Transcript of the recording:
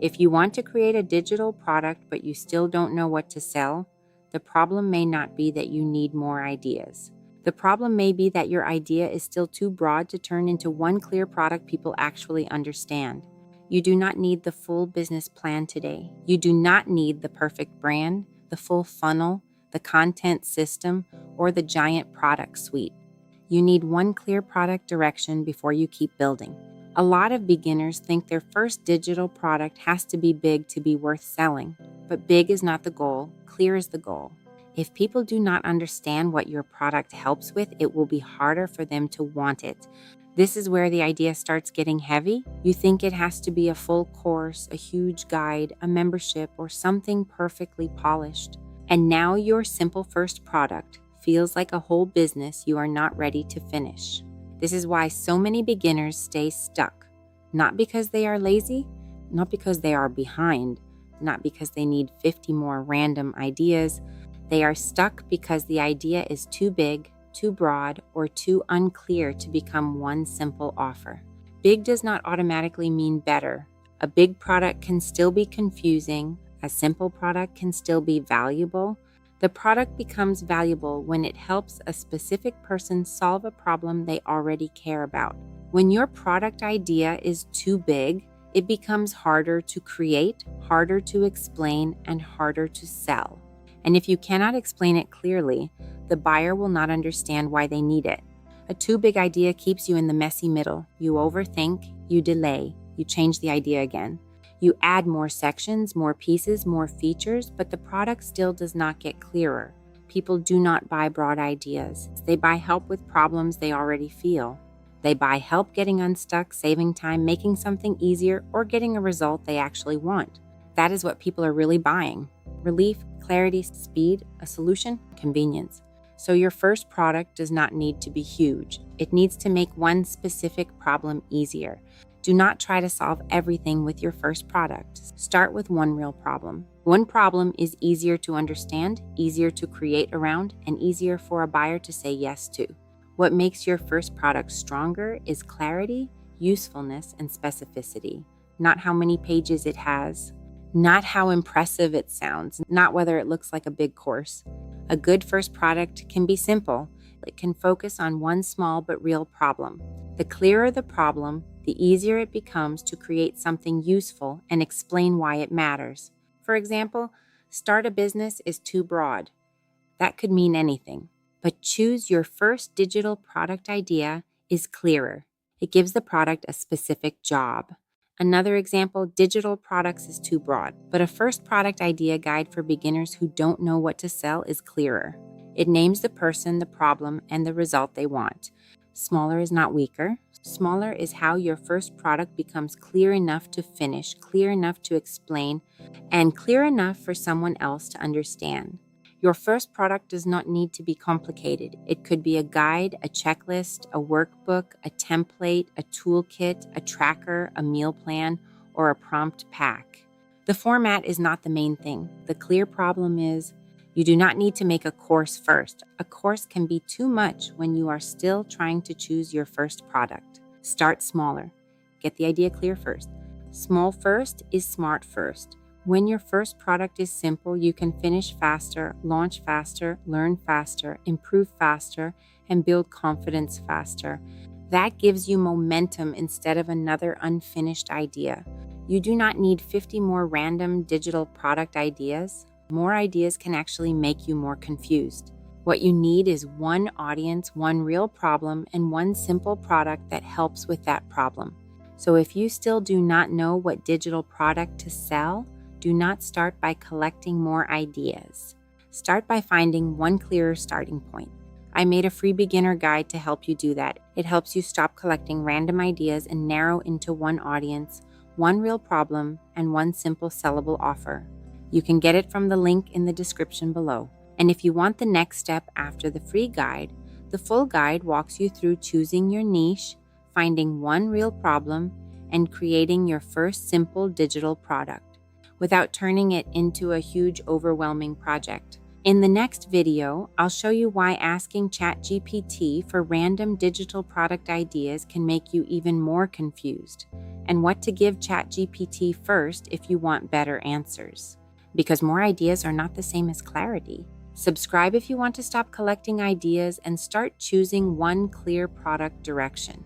If you want to create a digital product but you still don't know what to sell, the problem may not be that you need more ideas. The problem may be that your idea is still too broad to turn into one clear product people actually understand. You do not need the full business plan today. You do not need the perfect brand, the full funnel, the content system, or the giant product suite. You need one clear product direction before you keep building. A lot of beginners think their first digital product has to be big to be worth selling, but big is not the goal, clear is the goal. If people do not understand what your product helps with, it will be harder for them to want it. This is where the idea starts getting heavy. You think it has to be a full course, a huge guide, a membership, or something perfectly polished. And now your simple first product feels like a whole business you are not ready to finish. This is why so many beginners stay stuck. Not because they are lazy, not because they are behind, not because they need 50 more random ideas. They are stuck because the idea is too big, too broad, or too unclear to become one simple offer. Big does not automatically mean better. A big product can still be confusing. A simple product can still be valuable. The product becomes valuable when it helps a specific person solve a problem they already care about. When your product idea is too big, it becomes harder to create, harder to explain, and harder to sell. And if you cannot explain it clearly, the buyer will not understand why they need it. A too big idea keeps you in the messy middle. You overthink, you delay, you change the idea again. You add more sections, more pieces, more features, but the product still does not get clearer. People do not buy broad ideas. They buy help with problems they already feel. They buy help getting unstuck, saving time, making something easier, or getting a result they actually want. That is what people are really buying. Relief, clarity, speed, a solution, convenience. So your first product does not need to be huge. It needs to make one specific problem easier. Do not try to solve everything with your first product. Start with one real problem. One problem is easier to understand, easier to create around, and easier for a buyer to say yes to. What makes your first product stronger is clarity, usefulness, and specificity. Not how many pages it has, not how impressive it sounds, not whether it looks like a big course. A good first product can be simple. It can focus on one small but real problem. The clearer the problem, the easier it becomes to create something useful and explain why it matters. For example, start a business is too broad. That could mean anything. But choose your first digital product idea is clearer. It gives the product a specific job. Another example, digital products is too broad, but a first product idea guide for beginners who don't know what to sell is clearer. It names the person, the problem, and the result they want. Smaller is not weaker. Smaller is how your first product becomes clear enough to finish, clear enough to explain, and clear enough for someone else to understand. Your first product does not need to be complicated. It could be a guide, a checklist, a workbook, a template, a toolkit, a tracker, a meal plan, or a prompt pack. The format is not the main thing. The clear problem is you do not need to make a course first. A course can be too much when you are still trying to choose your first product. Start smaller. Get the idea clear first. Small first is smart first. When your first product is simple, you can finish faster, launch faster, learn faster, improve faster, and build confidence faster. That gives you momentum instead of another unfinished idea. You do not need 50 more random digital product ideas. More ideas can actually make you more confused. What you need is one audience, one real problem, and one simple product that helps with that problem. So if you still do not know what digital product to sell, do not start by collecting more ideas. Start by finding one clearer starting point. I made a free beginner guide to help you do that. It helps you stop collecting random ideas and narrow into one audience, one real problem, and one simple sellable offer. You can get it from the link in the description below. And if you want the next step after the free guide, the full guide walks you through choosing your niche, finding one real problem, and creating your first simple digital product without turning it into a huge, overwhelming project. In the next video, I'll show you why asking ChatGPT for random digital product ideas can make you even more confused, and what to give ChatGPT first if you want better answers. Because more ideas are not the same as clarity. Subscribe if you want to stop collecting ideas and start choosing one clear product direction.